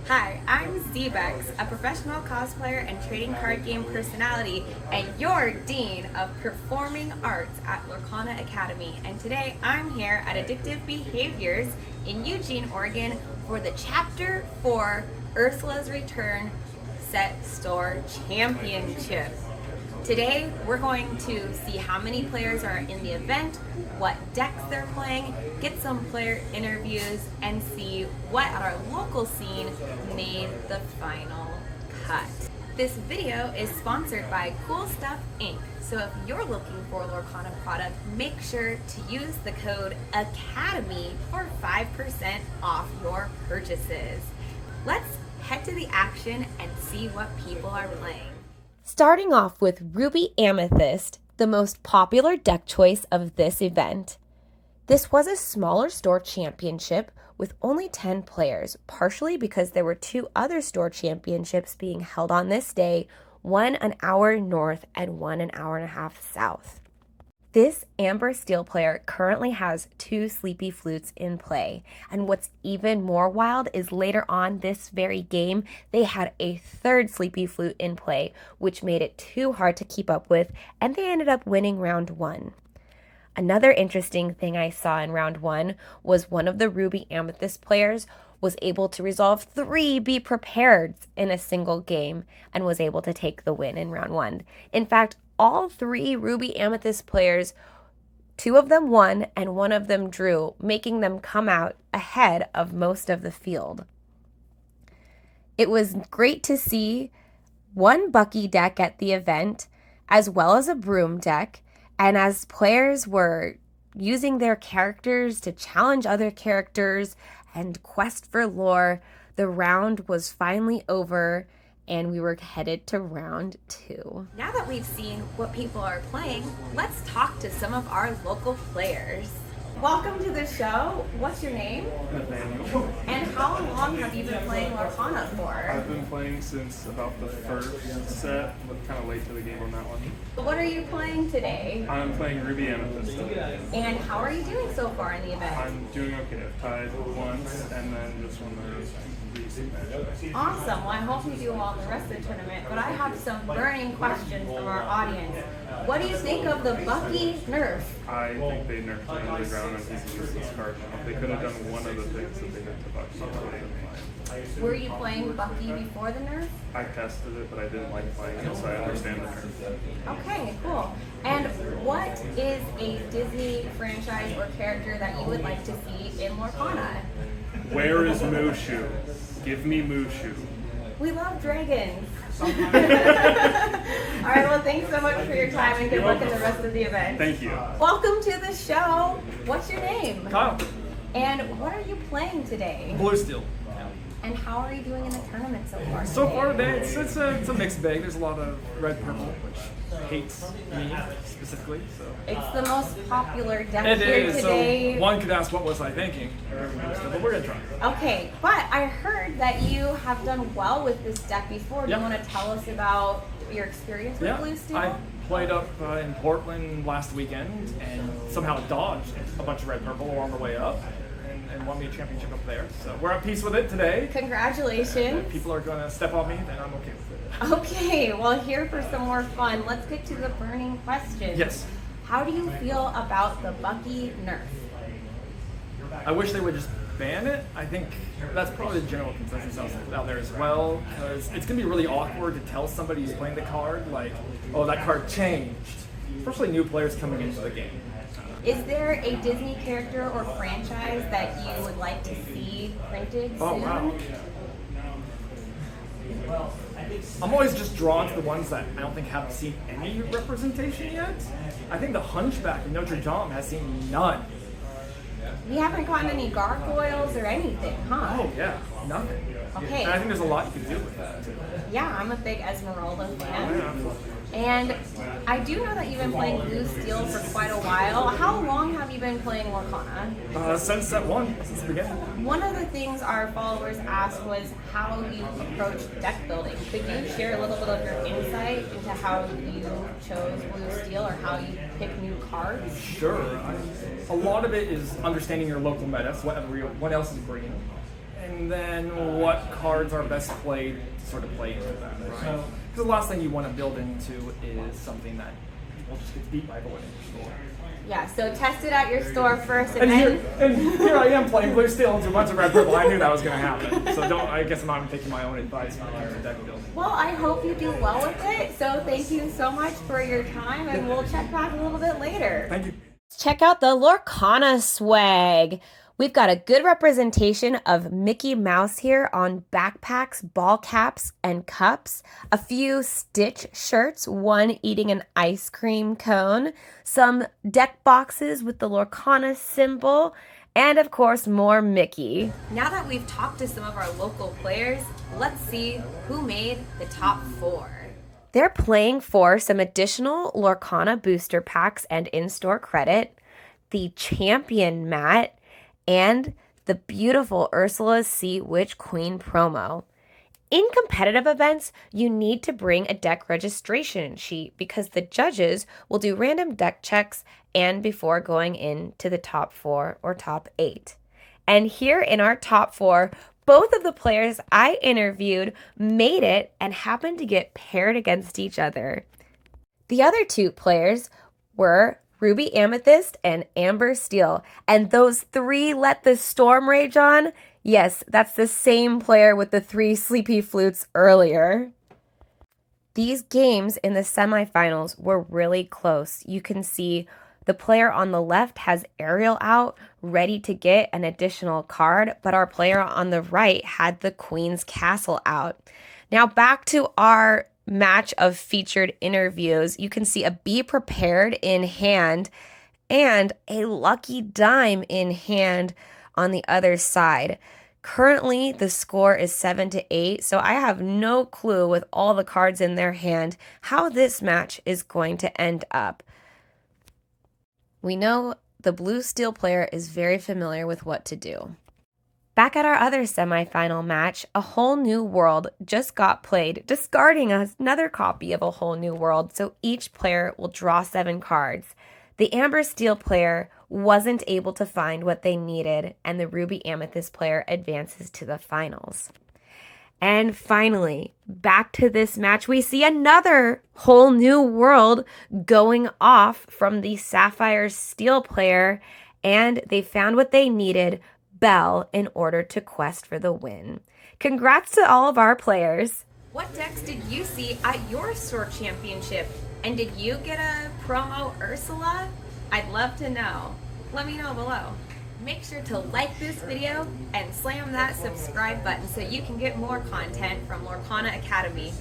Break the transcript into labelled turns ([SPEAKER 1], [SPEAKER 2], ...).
[SPEAKER 1] Hi, I'm Zbexx, a professional cosplayer and trading card game personality, and your Dean of Performing Arts at Lorcana Academy. And today I'm here at Addictive Behaviors in Eugene, Oregon for the Chapter 4 Ursula's Return Set Store Championship. Today we're going to see how many players are in the event, what decks they're playing, get some player interviews, and see what at our local scene made the final cut. This video is sponsored by Coolstuffinc, so if you're looking for a Lorcana product, make sure to use the code ACADEMY for 5% off your purchases. Let's head to the action and see what people are playing.
[SPEAKER 2] Starting off with Ruby Amethyst, the most popular deck choice of this event. This was a smaller store championship with only 10 players, partially because there were two other store championships being held on this day, one an hour north and one an hour and a half south. This Amber Steel player currently has 2 Sleepy Flutes in play, and what's even more wild is later on this very game, they had a 3rd Sleepy Flute in play, which made it too hard to keep up with, and they ended up winning round 1. Another interesting thing I saw in round 1 was one of the Ruby Amethyst players was able to resolve 3 Be Prepared in a single game and was able to take the win in round 1. In fact, all 3 Ruby Amethyst players, 2 of them won and 1 of them drew, making them come out ahead of most of the field. It was great to see one Bucky deck at the event, as well as a Broom deck, and as players were using their characters to challenge other characters and quest for lore, the round was finally over and we were headed to round 2.
[SPEAKER 1] Now that we've seen what people are playing, let's talk to some of our local players. Welcome to the show. What's your name?
[SPEAKER 3] Nathaniel.
[SPEAKER 1] And how long have you been playing Lorcana for?
[SPEAKER 3] I've been playing since about the first set, but kind of late to the game on that one.
[SPEAKER 1] What are you playing today?
[SPEAKER 3] I'm playing Ruby Amethyst.
[SPEAKER 1] And how are you doing so far in the event?
[SPEAKER 3] I'm doing okay. I've tied once, and then just won the recent match.
[SPEAKER 1] Awesome. Well, I hope you do well in the rest of the tournament, but I have some burning questions from our audience. What do you think of the Bucky nerf?
[SPEAKER 3] I think they nerfed it into the ground. I think it's useless card now. If they could have done one of the things that they did to Bucky, it would have been fine.
[SPEAKER 1] Were you playing Bucky before the nerf?
[SPEAKER 3] I tested it, but I didn't like playing it, so I understand the nerf.
[SPEAKER 1] Okay, cool. And what is a Disney franchise or character that you would like to see in Lorcana?
[SPEAKER 3] Where is Mushu? Give me Mushu.
[SPEAKER 1] We love dragons. All right, well, thanks so much for your time and good luck in the rest of the event.
[SPEAKER 3] Thank you.
[SPEAKER 1] Welcome to the show. What's your name?
[SPEAKER 4] Kyle.
[SPEAKER 1] And what are you playing today?
[SPEAKER 4] Blue Steel.
[SPEAKER 1] And how are you doing in the tournament so far?
[SPEAKER 4] So far today, it's a mixed bag. There's a lot of red purple, which hates me specifically. So
[SPEAKER 1] It's the most popular deck
[SPEAKER 4] it
[SPEAKER 1] here
[SPEAKER 4] is.
[SPEAKER 1] today.
[SPEAKER 4] So one could ask, what was I thinking? But we're gonna try.
[SPEAKER 1] Okay, but I heard that you have done well with this deck before. Do you
[SPEAKER 4] Yep.
[SPEAKER 1] want to tell us about your experience with Blue Steel?
[SPEAKER 4] I played up in Portland last weekend and somehow dodged a bunch of red purple along the way up. And won me a championship up there. So we're at peace with it today.
[SPEAKER 1] Congratulations.
[SPEAKER 4] If people are going to step on me, then I'm okay with it.
[SPEAKER 1] Okay, well, here for some more fun. Let's get to the burning question.
[SPEAKER 4] Yes.
[SPEAKER 1] How do you feel about the Bucky nerf?
[SPEAKER 4] I wish they would just ban it. I think that's probably the general consensus out there as well, because it's going to be really awkward to tell somebody who's playing the card, like, oh, that card changed. Especially new players coming into the game.
[SPEAKER 1] Is there a Disney character or franchise that you would like to see printed soon?
[SPEAKER 4] Oh, wow. I'm always just drawn to the ones that I don't think have seen any representation yet. I think the Hunchback of Notre Dame has seen none.
[SPEAKER 1] We haven't gotten any gargoyles or anything, huh?
[SPEAKER 4] Oh, yeah, nothing.
[SPEAKER 1] Okay.
[SPEAKER 4] And I think there's a lot you can do with that, too.
[SPEAKER 1] Yeah, I'm a big Esmeralda fan.
[SPEAKER 4] Yeah.
[SPEAKER 1] And I do know that you've been playing Blue Steel for quite a while. How long have you been playing Lorcana?
[SPEAKER 4] Since set 1, since the beginning.
[SPEAKER 1] One of the things our followers asked was how you approach deck building. Could you share a little bit of your insight into how you chose Blue Steel or how you pick new cards?
[SPEAKER 4] Sure. A lot of it is understanding your local meta, so what else is bringing. And then what cards are best played to sort of play into that, right? Because the last thing you want to build into is something that will just get beat by the winning store.
[SPEAKER 1] Yeah, so test it at your store first,
[SPEAKER 4] And
[SPEAKER 1] then...
[SPEAKER 4] here I am playing blue steel into a bunch of red purple. I knew that was going to happen. So I guess I'm not even taking my own advice for your deck building.
[SPEAKER 1] Well, I hope you do well with it. So thank you so much for your time, and we'll check back a little bit later.
[SPEAKER 4] Thank you.
[SPEAKER 2] Check out the Lorcana swag. We've got a good representation of Mickey Mouse here on backpacks, ball caps, and cups. A few Stitch shirts, one eating an ice cream cone. Some deck boxes with the Lorcana symbol. And of course, more Mickey.
[SPEAKER 1] Now that we've talked to some of our local players, let's see who made the top 4.
[SPEAKER 2] They're playing for some additional Lorcana booster packs and in-store credit, the Champion mat, and the beautiful 𝚱𝙴𝙲𝙺𝙺𝙼 Queen promo. In competitive events, you need to bring a deck registration sheet because the judges will do random deck checks and before going into the top 4 or top 8. And here in our top 4, both of the players I interviewed made it and happened to get paired against each other. The other 2 players were Ruby Amethyst and Amber Steel. And those 3 let the storm rage on? Yes, that's the same player with the 3 sleepy flutes earlier. These games in the semifinals were really close. You can see the player on the left has Ariel out, ready to get an additional card, but our player on the right had the Queen's Castle out. Now back to our match of featured interviews. You can see a Be Prepared in hand and a Lucky Dime in hand on the other side. Currently, the score is 7-8, so I have no clue with all the cards in their hand how this match is going to end up. We know the blue steel player is very familiar with what to do. Back at our other semifinal match, A Whole New World just got played, discarding another copy of A Whole New World, so each player will draw 7 cards. The Amber Steel player wasn't able to find what they needed, and the Ruby Amethyst player advances to the finals. And finally, back to this match, we see another Whole New World going off from the Sapphire Steel player, and they found what they needed, Belle, in order to quest for the win. Congrats to all of our players.
[SPEAKER 1] What decks did you see at your store championship? And did you get a promo 𝚱𝙴𝙲𝙺𝙺𝙺? I'd love to know. Let me know below. Make sure to like this video and slam that subscribe button so you can get more content from Lorcana Academy.